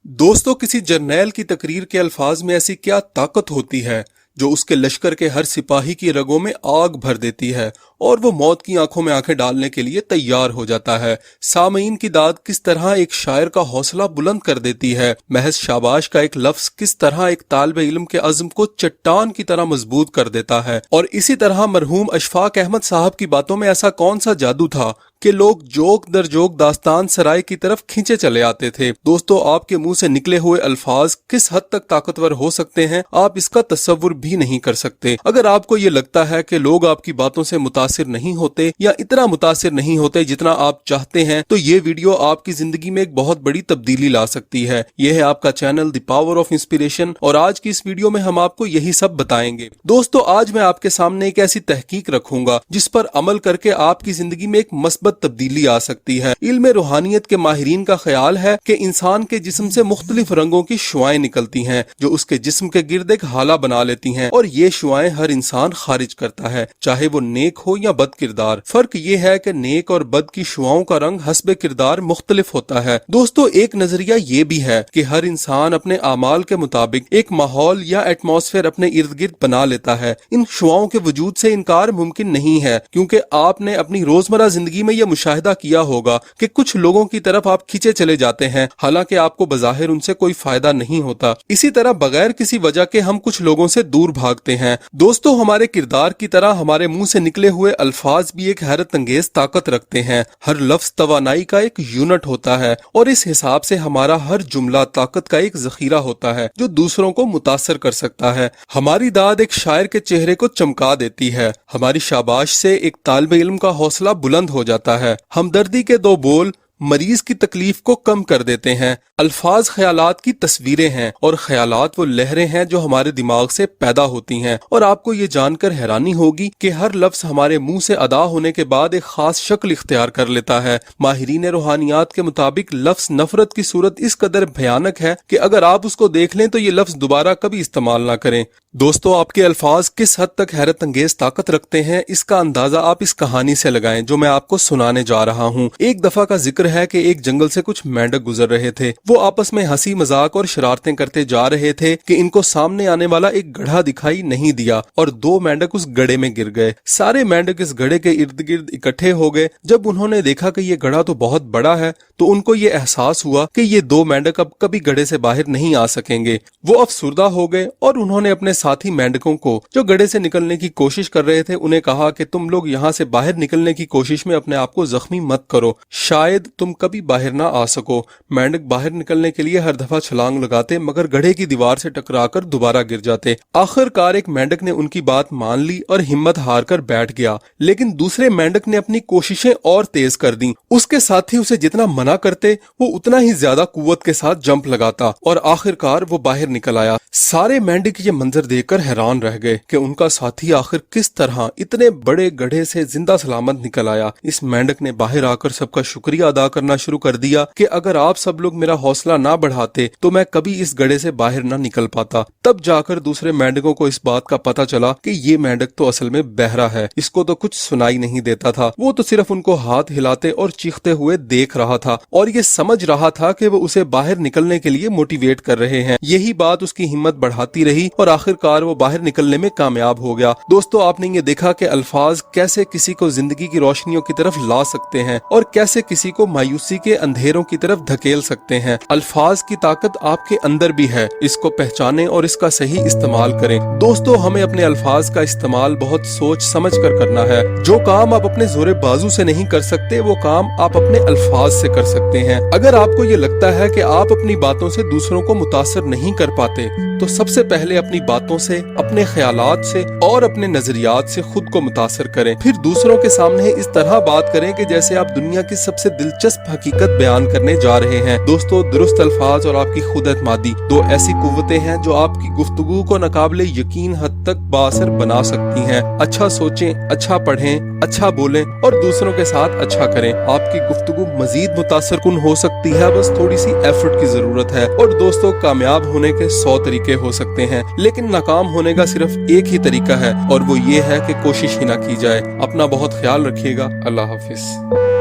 दोस्तों, किसी जर्नैल की तकरीर के अल्फाज में ऐसी क्या ताकत होती है जो उसके लश्कर के हर सिपाही की रगों में आग भर देती है और वो मौत की आंखों में आंखें डालने के लिए तैयार हो जाता है। सामईन की दाद किस तरह एक शायर का हौसला बुलंद कर देती है। महज शाबाश का एक लफ्ज किस तरह एक तालिब इल्म के अज़्म को चट्टान की तरह मजबूत कर देता है। और इसी तरह मरहूम अशफाक अहमद साहब की बातों में ऐसा कौन सा जादू था कि लोग जोक दर जोक दास्तान सराय की तरफ खींचे चले आते थे। दोस्तों, आपके मुंह से निकले हुए अल्फाज किस हद तक ताकतवर हो सकते हैं, आप इसका तस्वुर भी नहीं कर सकते। अगर आपको ये लगता है कि लोग आपकी बातों से मुतासिर नहीं होते या इतना मुतासिर नहीं होते जितना आप चाहते हैं, तो ये वीडियो आपकी जिंदगी में एक बहुत बड़ी तब्दीली ला सकती है। यह है आपका channel the power of inspiration और आज की इस वीडियो में हम आपको यही सब बताएंगे। दोस्तों, आज मैं आपके सामने एक ऐसी तहकीक रखूंगा जिस पर अमल करके आपकी जिंदगी में एक मस्बत तब्दीली आ सकती है। इल्म रूहानियत के माहिरीन का ख्याल है कि इंसान के जिस्म से मुख्तलिफ रंगों की शुआएं निकलती हैं जो उसके जिस्म के गिर्द एक हाला बना लेती हैं और ये शुआएं हर इंसान खारिज करता है, चाहे वो नेक हो या बद किरदार। फर्क ये है कि नेक और बद की शुआओं का रंग हस्बे किरदार मुख्तलिफ होता है। दोस्तों, एक नजरिया ये भी है कि हर इंसान अपने आमाल के मुताबिक एक माहौल या एटमॉस्फेयर अपने इर्द गिर्द बना लेता है। इन शुआओं के वजूद से इनकार मुमकिन नहीं है, क्योंकि आपने अपनी रोजमर्रा जिंदगी में यह मुशाहिदा किया होगा कि कुछ लोगों की तरफ आप खींचे चले जाते हैं, हालांकि आपको बज़ाहिर उनसे कोई फायदा नहीं होता। इसी तरह बगैर किसी वजह के हम कुछ लोगों से दूर भागते हैं। दोस्तों, हमारे किरदार की तरह हमारे मुंह से निकले हुए अल्फाज भी एक हैरत अंगेज ताकत रखते हैं। हर लफ्ज तवानाई का एक यूनिट होता है और इस हिसाब से हमारा हर जुमला ताकत का एक जखीरा होता है जो दूसरों को मुतासर कर सकता है। हमारी दाद एक शायर के चेहरे को चमका देती है। हमारी शाबाश से एक तालिब इल्म का हौसला बुलंद हो जाता है। हमदर्दी के दो बोल मरीज की तकलीफ को कम कर देते हैं। अल्फाज ख्यालात की तस्वीरें हैं और ख्यालात वो लहरें हैं जो हमारे दिमाग से पैदा होती हैं। और आपको ये जानकर हैरानी होगी कि हर लफ्ज हमारे मुंह से अदा होने के बाद एक खास शक्ल इख्तियार कर लेता है। माहिरीन रूहानियात के मुताबिक लफ्ज नफरत की सूरत इस कदर भयानक है कि अगर आप उसको देख लें तो ये लफ्ज दोबारा कभी इस्तेमाल ना करें। दोस्तों, आपके अल्फाज किस हद तक हैरत अंगेज ताकत रखते हैं, इसका अंदाजा आप इस कहानी से लगाएं जो मैं आपको सुनाने जा रहा हूँ। एक दफा का जिक्र है कि एक जंगल से कुछ मेंढक गुजर रहे थे। वो आपस में हंसी मजाक और शरारतें करते जा रहे थे कि इनको सामने आने वाला एक गधा दिखाई नहीं दिया और दो मेंढक उस गड्ढे में गिर गए। सारे मेंढक इस गड्ढे के इर्द गिर्द इकट्ठे हो गए। जब उन्होंने देखा कि ये गड्ढा तो बहुत बड़ा है तो उनको ये एहसास हुआ कि ये दो मेंढक अब कभी गड्ढे से बाहर नहीं आ सकेंगे। वो अफसुर्दा हो गए और उन्होंने अपने साथी मेंढकों को जो गड्ढे से निकलने की कोशिश कर रहे थे उन्हें कहा कि तुम लोग यहाँ से बाहर निकलने की कोशिश में अपने आप को जख्मी मत करो, शायद तुम कभी बाहर ना आ सको। मेंढक बाहर निकलने के लिए हर दफा छलांग लगाते मगर गड्ढे की दीवार से टकराकर दोबारा गिर जाते। आखिरकार एक मेंढक ने उनकी बात मान ली और हिम्मत हार कर बैठ गया, लेकिन दूसरे मेंढक ने अपनी कोशिशें और तेज कर दी। उसके साथी उसे जितना मना करते वो उतना ही ज्यादा कुव्वत के साथ जंप लगाता और आखिरकार वो बाहर निकल आया। सारे मेंढक ये मंजर देखकर हैरान रह गए कि उनका साथी आखिर किस तरह इतने बड़े गड्ढे से जिंदा सलामत निकल आया। इस मेंढक ने बाहर आकर सबका शुक्रिया अदा करना शुरू कर दिया कि अगर आप सब लोग मेरा हौसला ना बढ़ाते तो मैं कभी इस गड्ढे से बाहर ना निकल पाता। तब जाकर दूसरे मेंढकों को इस बात का पता चला कि ये मेंढक तो असल में बहरा है, इसको तो कुछ सुनाई नहीं देता था। वो तो सिर्फ उनको हाथ हिलाते और चीखते हुए देख रहा था और ये समझ रहा था कि वो उसे बाहर निकलने के लिए मोटिवेट कर रहे हैं। यही बात उसकी हिम्मत बढ़ाती रही और आखिरकार वो बाहर निकलने में कामयाब हो गया। दोस्तों, आपने ये देखा कि अल्फाज कैसे किसी को जिंदगी की रोशनियों की तरफ ला सकते हैं और कैसे किसी को मायूसी के अंधेरों की तरफ धकेल सकते हैं। अल्फाज की ताकत आपके अंदर भी है, इसको पहचानें और इसका सही इस्तेमाल करें। दोस्तों, हमें अपने अल्फाज का इस्तेमाल बहुत सोच समझ कर करना है। जो काम आप अपने जोरे बाजू से नहीं कर सकते वो काम आप अपने अल्फाज से कर सकते हैं। अगर आपको ये लगता है कि आप अपनी बातों से दूसरों को मुतासर नहीं कर पाते तो सबसे पहले अपनी बातों से, अपने ख्यालात से और अपने नजरियात से खुद को मुतासर करें। फिर दूसरों के सामने इस तरह बात करें कि जैसे आप दुनिया की सबसे दिलचस्प हकीकत बयान करने जा रहे हैं। दोस्तों, दुरुस्त अल्फाज और आपकी खुद एतमादी दो ऐसी कुव्वतें हैं जो आपकी गुफ्तगू को नाकाबिले यकीन हद तक बाअसर बना सकती हैं। अच्छा सोचें, अच्छा पढ़ें, अच्छा बोलें और दूसरों के साथ अच्छा करें। आपकी गुफ्तगू मजीद मुतासर कुन हो सकती है, बस थोड़ी सी एफर्ट की जरूरत है। और दोस्तों, कामयाब होने के 100 तरीके हो सकते हैं, लेकिन नाकाम होने का सिर्फ एक ही तरीका है और वो ये है कि कोशिश ही ना की जाए। अपना बहुत ख्याल रखिएगा। अल्लाह हाफिज।